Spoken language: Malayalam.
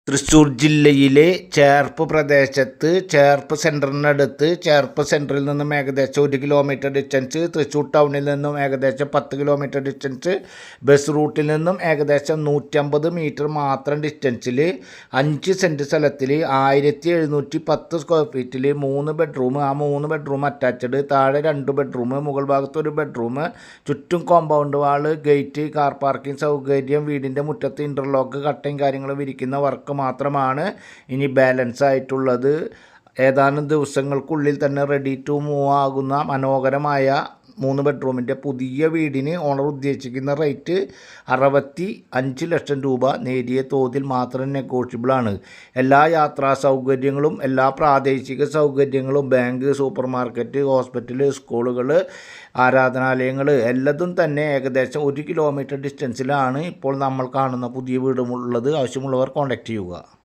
തൃശ്ശൂർ ജില്ലയിലെ ചേർപ്പ് പ്രദേശത്ത് ചേർപ്പ് സെൻറ്ററിനടുത്ത് ചേർപ്പ് സെൻറ്ററിൽ നിന്നും ഏകദേശം 1 കിലോമീറ്റർ ഡിസ്റ്റൻസ്, തൃശ്ശൂർ ടൗണിൽ നിന്നും ഏകദേശം 10 കിലോമീറ്റർ ഡിസ്റ്റൻസ്, ബസ് റൂട്ടിൽ നിന്നും ഏകദേശം 150 മീറ്റർ മാത്രം ഡിസ്റ്റൻസിൽ 5 സെൻറ്റ് സ്ഥലത്തിൽ 1710 സ്ക്വയർ ഫീറ്റിൽ 3 ബെഡ്റൂം, ആ 3 ബെഡ്റൂം അറ്റാച്ച്ഡ്, താഴെ 2 ബെഡ്റൂം, മുകൾ ഭാഗത്ത് 1 ബെഡ്റൂം, ചുറ്റും കോമ്പൗണ്ട് വാള്, ഗേറ്റ്, കാർ പാർക്കിംഗ് സൗകര്യം, വീടിൻ്റെ മുറ്റത്ത് ഇൻ്റർലോക്ക്, കട്ടയും കാര്യങ്ങൾ വിരിക്കുന്ന വർക്ക് മാത്രമാണ് ഇനി ബാലൻസ് ആയിട്ടുള്ളത്. ഏതാനും ദിവസങ്ങൾക്കുള്ളിൽ തന്നെ റെഡി ടു മൂവ് ആകുന്ന മനോഹരമായ 3 ബെഡ്റൂമിൻ്റെ പുതിയ വീടിന് ഓണർ ഉദ്ദേശിക്കുന്ന റേറ്റ് 65 ലക്ഷം രൂപ. നേരിയ തോതിൽ മാത്രം നെഗോഷ്യബിളാണ്. എല്ലാ യാത്രാ സൗകര്യങ്ങളും, എല്ലാ പ്രാദേശിക സൗകര്യങ്ങളും, ബാങ്ക്, സൂപ്പർ മാർക്കറ്റ്, ഹോസ്പിറ്റൽ, സ്കൂളുകൾ, ആരാധനാലയങ്ങൾ എല്ലാതും തന്നെ ഏകദേശം 1 കിലോമീറ്റർ ഡിസ്റ്റൻസിലാണ് ഇപ്പോൾ നമ്മൾ കാണുന്ന പുതിയ വീടുമുള്ളത്. ആവശ്യമുള്ളവർ കോൺടാക്റ്റ് ചെയ്യുക.